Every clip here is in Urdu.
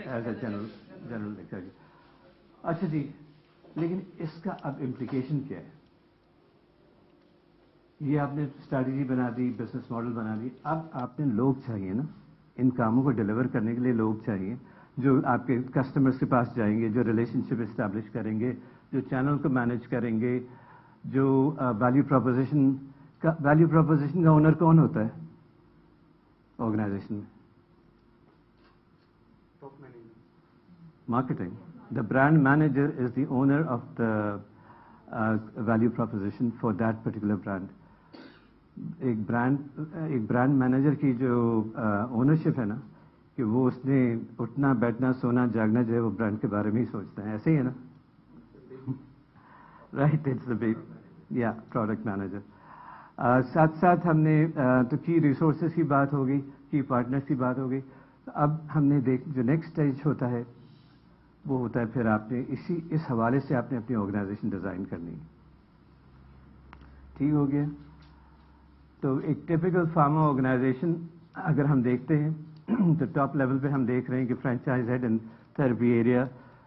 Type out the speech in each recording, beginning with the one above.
As a general lecture. اچھا جی, لیکن اس کا اب امپلیکیشن کیا ہے؟ یہ آپ نے اسٹریٹجی بنا دی, بزنس ماڈل بنا دی, اب آپ نے لوگ چاہیے نا, ان کاموں کو ڈلیور کرنے کے لیے لوگ چاہیے جو آپ کے کسٹمرس کے پاس جائیں گے, جو ریلیشن شپ اسٹیبلش کریں گے, جو چینل کو مینیج کریں گے, جو ویلیو پروپوزیشن کا اونر کون ہوتا ہے آرگنائزیشن میں؟ Marketing. The brand manager is the owner of the value proposition for that particular brand. ایک برانڈ مینیجر کی جو اونرشپ ہے نا, کہ وہ اس نے اٹھنا بیٹھنا سونا جاگنا جو ہے وہ برانڈ کے بارے میں ہی سوچتا ہے, ایسے ہی ہے نا, رائٹ؟ اٹس دا بگ یا پروڈکٹ مینیجر. ساتھ ساتھ ہم نے تو کی ریسورسز کی بات ہو گئی, کی پارٹنرس کی بات ہو گئی. تو اب ہم نے جو نیکسٹ اسٹیج ہوتا ہے وہ ہوتا ہے پھر آپ نے اس حوالے سے آپ نے اپنی آرگنائزیشن ڈیزائن کرنی ہے. ٹھیک ہو گیا؟ تو ایک ٹپیکل فارما آرگنائزیشن اگر ہم دیکھتے ہیں تو ٹاپ لیول پہ ہم دیکھ رہے ہیں کہ franchise head and therapy area,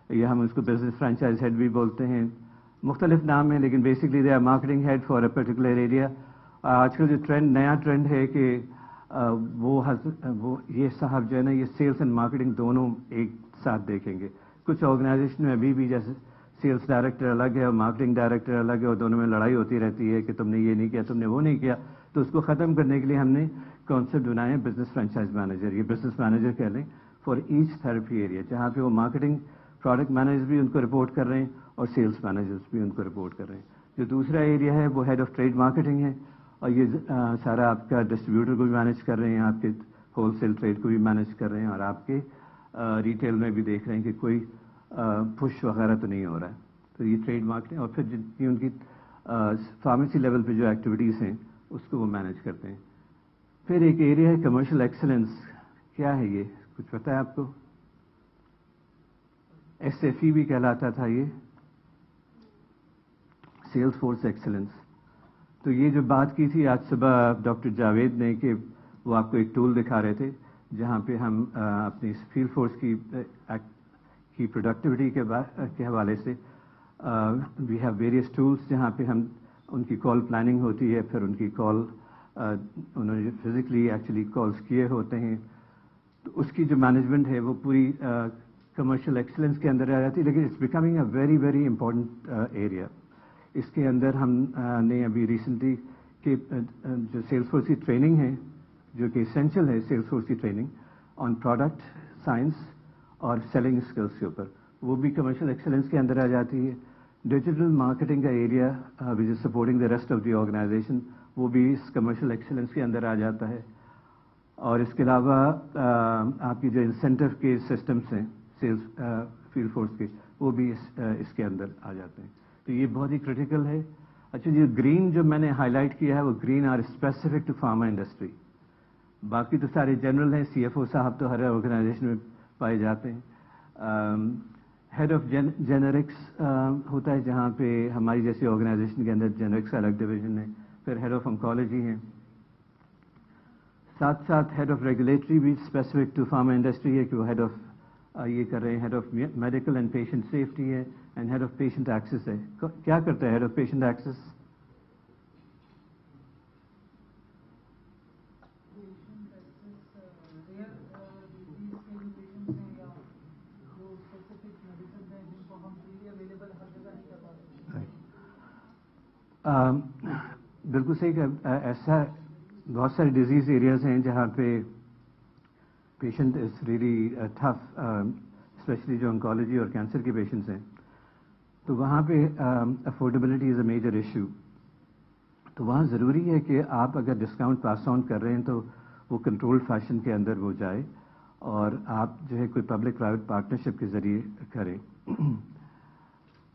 یا ہم اس کو بزنس فرینچائز ہیڈ بھی بولتے ہیں, مختلف نام ہیں لیکن basically they are marketing head for a particular area. آج کل جو نیا ٹرینڈ ہے کہ وہ یہ صاحب جو ہے نا یہ سیلس اینڈ مارکیٹنگ دونوں ایک ساتھ دیکھیں گے. کچھ آرگنائزیشن میں ابھی بھی جیسے سیلس ڈائریکٹر الگ ہے اور مارکیٹنگ ڈائریکٹر الگ ہے, اور دونوں میں لڑائی ہوتی رہتی ہے کہ تم نے یہ نہیں کیا, تم نے وہ نہیں کیا. تو اس کو ختم کرنے کے لیے ہم نے کانسیپٹ بنایا بزنس فرینچائز مینیجر, یہ بزنس مینیجر کہہ لیں فار ایچ تھراپی ایریا, جہاں پہ وہ مارکیٹنگ پروڈکٹ مینیجر بھی ان کو رپورٹ کر رہے ہیں اور سیلس مینیجرس بھی ان کو رپورٹ کر رہے ہیں. جو دوسرا ایریا ہے وہ ہیڈ آف ٹریڈ مارکیٹنگ ہے, اور یہ سارا آپ کا ڈسٹریبیوٹر کو بھی مینیج کر رہے ہیں, آپ کے ہول سیل ٹریڈ کو بھی مینیج کر رہے ہیں, اور آپ کے ریٹیل میں بھی دیکھ رہے ہیں کہ کوئی پش وغیرہ تو نہیں ہو رہا ہے. تو یہ ٹریڈ مارکیٹنگ, اور پھر جتنی ان کی فارمیسی لیول پہ جو ایکٹیویٹیز ہیں اس کو وہ مینیج کرتے ہیں. پھر ایک ایریا ہے کمرشل ایکسلنس. کیا ہے یہ, کچھ پتہ ہے آپ کو؟ ایس ایف ای بھی کہلاتا تھا یہ, سیلس فورس ایکسلنس. تو یہ جو بات کی تھی آج صبح ڈاکٹر جاوید نے کہ وہ آپ کو ایک ٹول دکھا رہے تھے جہاں پہ ہم اپنی فیلڈ فورس کی پروڈکٹیوٹی کے حوالے سے وی ہیو ویریس ٹولس جہاں پہ ہم ان کی کال پلاننگ ہوتی ہے, پھر ان کی کال انہوں نے فزیکلی ایکچولی کالس کیے ہوتے ہیں. تو اس کی جو مینجمنٹ ہے وہ پوری کمرشل ایکسلنس کے اندر آ جاتی ہے, لیکن it's becoming a very very important area. اس کے اندر ہم نے ابھی ریسنٹلی کہ جو سیلس فورس کی ٹریننگ ہے جو کہ اسینشل ہے, سیلس فورس کی ٹریننگ آن پروڈکٹ سائنس اور سیلنگ اسکلس کے اوپر, وہ بھی کمرشل ایکسلنس کے اندر آ جاتی ہے. ڈیجیٹل مارکیٹنگ کا area which is supporting the rest of the organisation, وہ بھی اس کمرشل ایکسلنس کے اندر آ جاتا ہے. اور اس کے علاوہ آپ کی جو انسینٹو کے سسٹمس ہیں سیلس فیلڈ فورس کے, وہ بھی اس کے اندر آ جاتے ہیں. تو یہ بہت ہی کرٹیکل ہے. اچھا جی, گرین جو میں نے ہائی لائٹ کیا ہے وہ green are specific to pharma industry, باقی تو سارے جنرل ہیں. سی ایف او صاحب تو ہر آرگنائزیشن میں پائے جاتے ہیں. ہیڈ آف جینرکس ہوتا ہے جہاں پہ ہماری جیسی آرگنائزیشن کے اندر جینرکس کا الگ ڈویژن ہے. پھر ہیڈ آف آنکالوجی ہیں. ساتھ ساتھ ہیڈ آف ریگولیٹری بھی اسپیسیفک ٹو فارما انڈسٹری ہے کہ وہ ہیڈ آف یہ کر رہے ہیں. Head of medical and patient safety ہے, and head of patient access ہے. کیا کرتا ہے ہیڈ آف پیشنٹ ایکسس؟ بالکل صحیح کہ ایسا بہت سارے ڈیزیز ایریاز ہیں جہاں پہ patient is really tough, especially جو انکالوجی اور کینسر کے پیشنٹس ہیں, تو وہاں پہ افورڈیبلٹی از اے میجر ایشو. تو وہاں ضروری ہے کہ آپ اگر ڈسکاؤنٹ پاس آن کر رہے ہیں تو وہ کنٹرول فیشن کے اندر وہ جائے, اور آپ جو ہے کوئی پبلک پرائیویٹ پارٹنرشپ کے ذریعے کریں.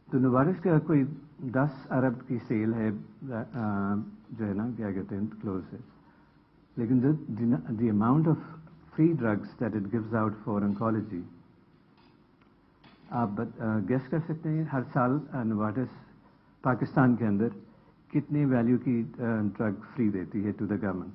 تو نوارس کا کوئی 10 ارب کی سیل ہے جو ہے نا, کیا کہتے ہیں, کلوز ہے. لیکن the amount of free drugs that it gives out for oncology, آپ گیس کر سکتے ہیں ہر سال نوارٹس پاکستان کے اندر کتنی ویلیو کی ڈرگ فری دیتی ہے to the government?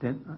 10,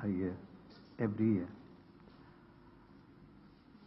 a year, every year।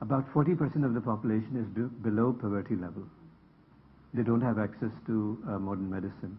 about 40% of the population is below poverty level. They don't have access to modern medicine.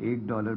$1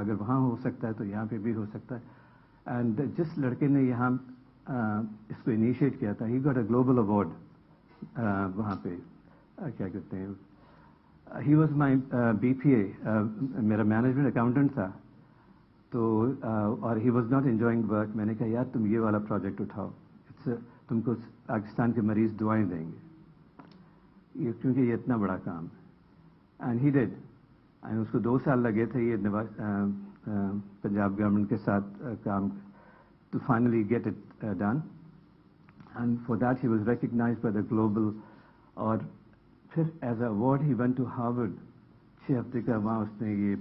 اگر وہاں ہو سکتا ہے تو یہاں پہ بھی ہو سکتا ہے. اینڈ جس لڑکے نے یہاں اس کو انیشیٹ کیا تھا, he got a global award وہاں پہ, کیا کہتے ہیں, he was my B P اے, میرا مینجمنٹ اکاؤنٹنٹ تھا. تو اور he was not enjoying work. میں نے کہا یار تم یہ والا پروجیکٹ اٹھاؤ, تم کو پاکستان کے مریض دعائیں دیں گے, کیونکہ یہ اتنا بڑا کام ہے. And he did. اس کو 2 سال لگے تھے یہ پنجاب گورنمنٹ کے ساتھ کام to finally get it done. And for that he was recognised by the global. اور پھر as a award he went to Harvard. 6 ہفتے کا وہاں اس نے یہ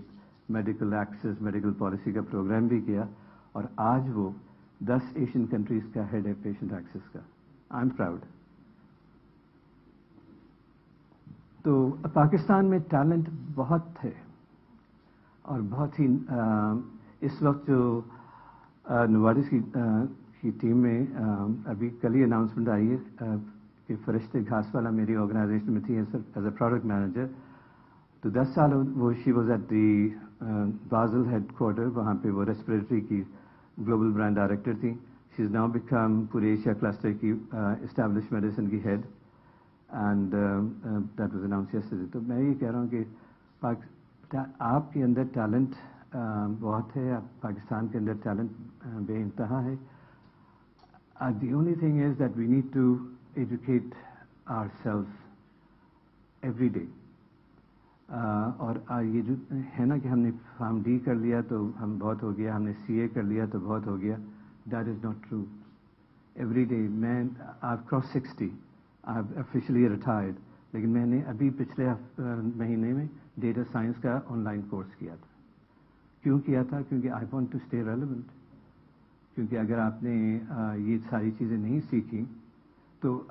میڈیکل ایکسس, میڈیکل پالیسی کا پروگرام بھی کیا. اور آج وہ 10 ایشین کنٹریز کا ہیڈ ہے پیشنٹ ایکسس کا. I am proud. تو پاکستان میں ٹیلنٹ بہت ہے, اور بہت ہی اس وقت جو نوارٹس کی ٹیم میں ابھی کل ہی اناؤنسمنٹ آئی ہے کہ فرشتے گھاس والا میری آرگنائزیشن میں تھی ایز اے پروڈکٹ مینیجر. تو 10 سال وہ she was at the Basel headquarter, وہاں پہ وہ ریسپریٹری کی گلوبل برانڈ ڈائریکٹر تھیں. شی از ناؤ بیکم پورے ایشیا کلسٹر کی اسٹیبلش میڈیسن کی head. And that was announce yesterday. تو میں یہ کہہ رہا ہوں کہ آپ کے اندر ٹیلنٹ بہت ہے, پاکستان کے اندر ٹیلنٹ بے انتہا ہے. The only thing is that we need to educate our self every day. اور یہ جو ہے نا کہ ہم نے فارم ڈی کر لیا تو ہم بہت ہو گیا, ہم نے سی اے کر لیا تو بہت ہو گیا. That is not true. Every day میں آپ کراس 60, آپ آفیشلی ریٹائرڈ, لیکن میں نے ابھی پچھلے مہینے میں ڈیٹا سائنس کا آن لائن کورس کیا تھا. کیوں کیا تھا؟ کیونکہ I want to stay relevant. کیونکہ اگر آپ نے یہ ساری چیزیں نہیں سیکھی تو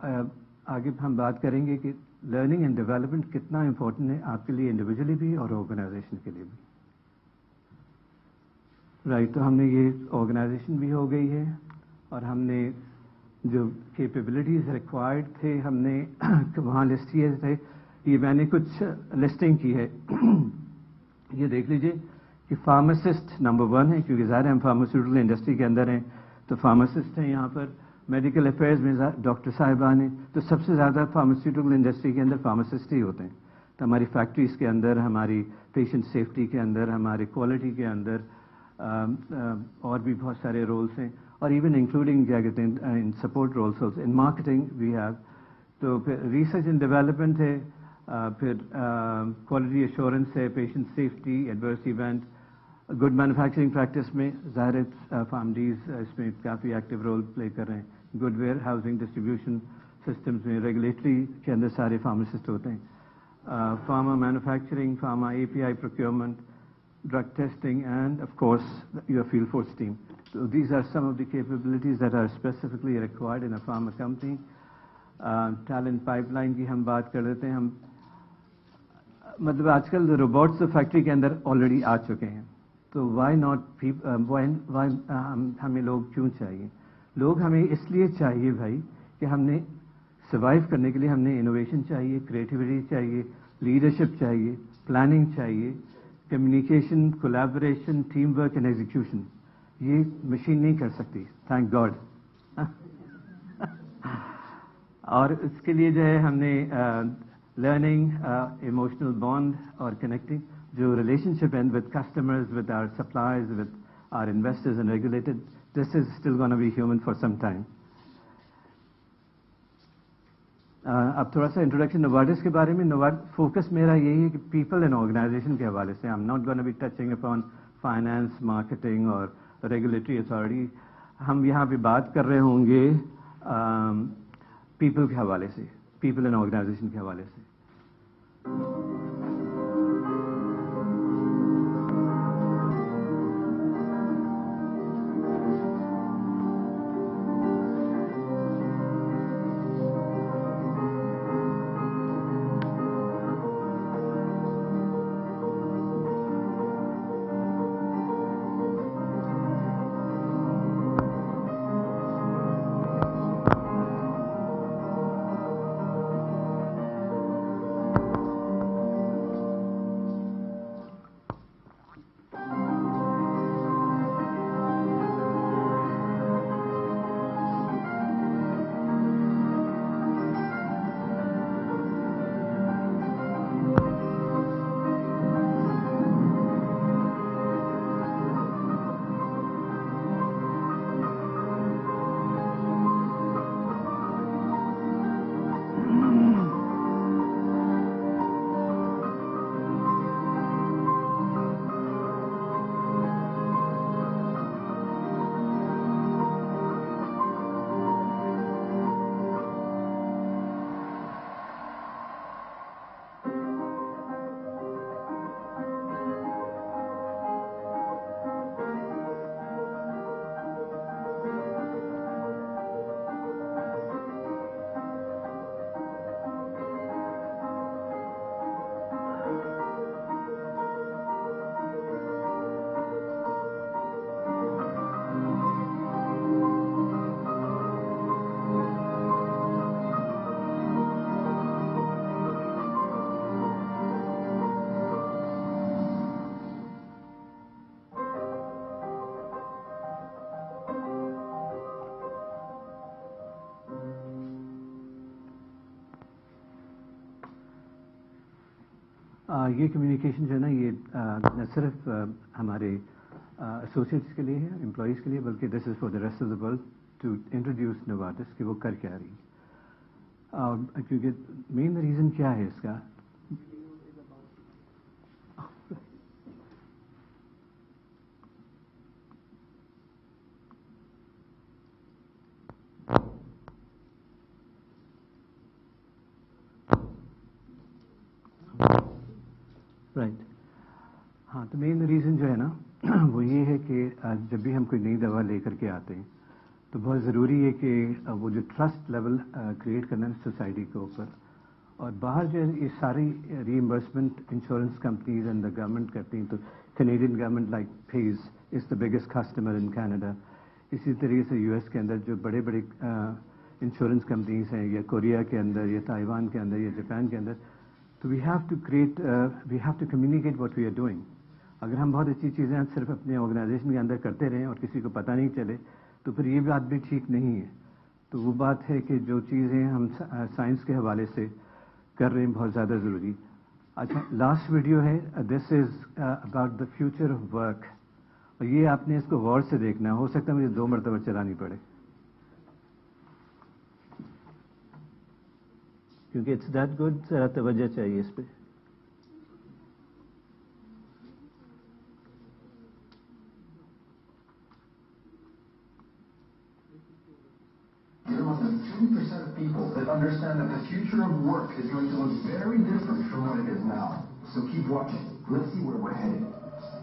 آگے ہم بات کریں گے کہ لرننگ اینڈ ڈیولپمنٹ کتنا امپورٹنٹ ہے آپ کے لیے انڈیویجولی بھی اور آرگنائزیشن کے لیے بھی. رائٹ. تو ہم نے یہ آرگنائزیشن بھی ہو گئی ہے, اور ہم نے جو کیپیبلٹیز ریکوائرڈ تھے ہم نے وہاں لسٹ کیے تھے. یہ میں نے کچھ لسٹنگ کی ہے. یہ دیکھ لیجئے کہ فارماسسٹ نمبر 1 ہے, کیونکہ ظاہر ہم فارماسیوٹیکل انڈسٹری کے اندر ہیں, تو فارماسسٹ ہیں یہاں پر. میڈیکل افیئرز میں ڈاکٹر صاحبان ہیں, تو سب سے زیادہ فارماسیوٹیکل انڈسٹری کے اندر فارماسسٹ ہی ہوتے ہیں. تو ہماری فیکٹریز کے اندر, ہماری پیشنٹ سیفٹی کے اندر, ہماری کوالٹی کے اندر اور بھی بہت سارے رولس ہیں, اور ایون انکلوڈنگ کیا کہتے ہیں in support roles also in marketing we have. تو پھر ریسرچ اینڈ ڈیولپمنٹ ہے, پھر کوالٹی ایشورنس ہے, patient safety, adverse event, good manufacturing practice میں ظاہر فارم ڈیز اس میں کافی ایکٹیو رول پلے کر رہے ہیں. Good where housing distribution systems میں ریگولیٹری کے اندر سارے فارماسسٹ ہوتے ہیں. Pharma manufacturing, pharma a P I procurement, drug testing, and of course your field force team. So these are some of the capabilities that are specifically required in a pharma company. Talent pipeline کی ہم بات کر لیتے ہیں. ہم مطلب آج کل روبوٹس فیکٹری کے اندر آلریڈی آ چکے ہیں, تو وائی ناٹ ہمیں لوگ کیوں چاہیے؟ لوگ ہمیں اس لیے چاہیے بھائی کہ ہم نے سروائیو کرنے کے لیے ہم نے انوویشن چاہیے, کریٹیوٹی چاہیے, لیڈرشپ چاہیے, پلاننگ چاہیے, communication, collaboration, team work and execution. یہ مشین نہیں کر سکتی, تھینک گاڈ. اور اس کے لیے جو ہے ہم نے لرننگ, ایموشنل بانڈ اور کنیکٹنگ, جو relationship and with customers, with our suppliers, with our investors and regulated, this is still gonna be human for some time. اب تھوڑا سا انٹروڈکشن نوارٹس کے بارے میں. فوکس میرا یہی ہے کہ پیپل اینڈ آرگنائزیشن کے حوالے سے. I am not gonna be touching upon finance, marketing اور ریگولیٹری اتھارٹی. ہم یہاں پہ بات کر رہے ہوں گے پیپل کے حوالے سے, پیپل اینڈ آرگنائزیشن کے حوالے سے. یہ کمیونیکیشن جو ہے نا یہ نہ صرف ہمارے ایسوسیٹس کے لیے ہے امپلائیز کے لیے بلکہ this is for the rest of the world to introduce Novartis کہ وہ کر کیا رہی کیونکہ مین ریزن کیا ہے اس کا رائٹ ہاں تو مین ریزن جو ہے نا وہ یہ ہے کہ جب بھی ہم کوئی نئی دوا لے کر کے آتے ہیں تو بہت ضروری ہے کہ وہ جو ٹرسٹ لیول کریٹ کرنا ہے سوسائٹی کے اوپر اور باہر جو ہے یہ ساری reimbursement insurance companies and the government کرتی ہیں تو Canadian government like phase is the biggest customer in Canada اسی طریقے سے یو ایس کے اندر جو بڑے بڑے انشورنس کمپنیز ہیں یا کوریا کے اندر یا تائیوان کے اندر یا جاپان کے اندر تو we have to communicate what we are doing اگر ہم بہت اچھی چیزیں صرف اپنے آرگنائزیشن کے اندر کرتے رہیں اور کسی کو پتہ نہیں چلے تو پھر یہ بات بھی ٹھیک نہیں ہے تو وہ بات ہے کہ جو چیزیں ہم سائنس کے حوالے سے کر رہے ہیں بہت زیادہ ضروری اچھا لاسٹ ویڈیو ہے this is about the future of work اور یہ آپ نے اس کو غور سے دیکھنا ہو سکتا ہے مجھے 2 مرتبہ چلانی پڑے کیونکہ اٹس دیٹ گڈ ذرا توجہ چاہیے اس پہ You're among the 3% of people that understand that the future of work is going to look very different from what it is now. So keep watching. Let's see where we're headed.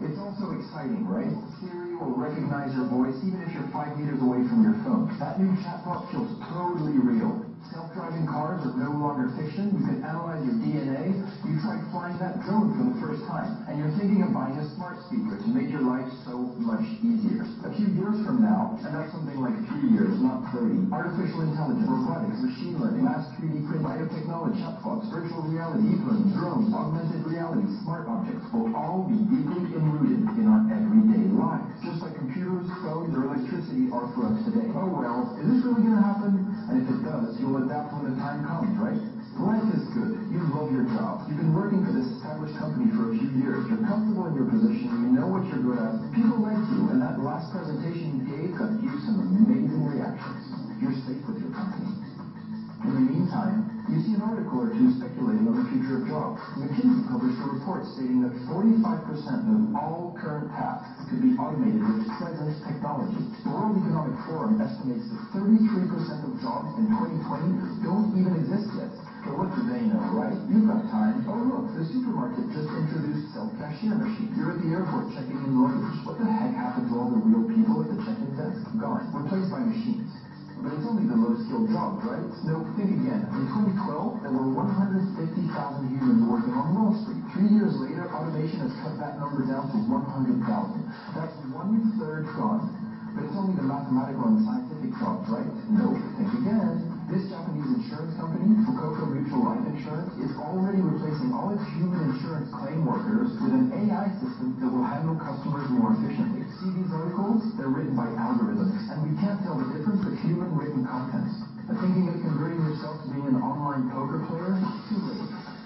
It's also exciting, right? Siri will recognize your voice even if you're 5 meters away from your phone. That new chatbot feels totally real. Self-driving cars are no longer fiction. You can analyze your DNA. You tried flying that drone for the first time, and you're thinking of buying a smart speaker to make your life so much easier. A few years from now, and that's something like 3 years, not 30, artificial intelligence, robotics, machine learning, mass 3D print, biotechnology, chatbots, virtual reality, deep learning, drones, augmented reality, smart objects will all be deeply enrooted in our everyday lives, just like computers, phones, or electricity are for us today. Oh well, is this really going to happen? And if it does, you'll adapt when the time comes, right? Life is good. You love your job. You've been working for this established company for a few years. You're comfortable in your position. You know what you're good at. People like you, and that last presentation you gave got you some amazing reactions. You're safe with your company. In the meantime, you see an article or two speculating on the future of jobs. McKinsey published a report stating that 45% of all current tasks could be automated with present technology. The World Economic Forum estimates that 33% of jobs in 2020 don't even exist yet. So what do they know, right? You've got time. Oh look, the supermarket just introduced self-cashier machines. You're at the airport checking in luggage. What the heck happened to all the real people at the check-in desk? Gone. Replaced by machines. But it's only the low-skilled jobs, right? No, think again. In 2012, there were 150,000 humans working on Wall Street. 3 years later, automation has cut that number down to 100,000. That's 1/3 gone. But it's only the mathematical and scientific jobs, right? No, think again. This Japanese insurance company, Fukuoka Mutual Life Insurance, is already replacing all its human insurance claim workers with an AI system that will handle customers more efficiently. See these articles? They're written by algorithms, and we can't tell the difference with human written content.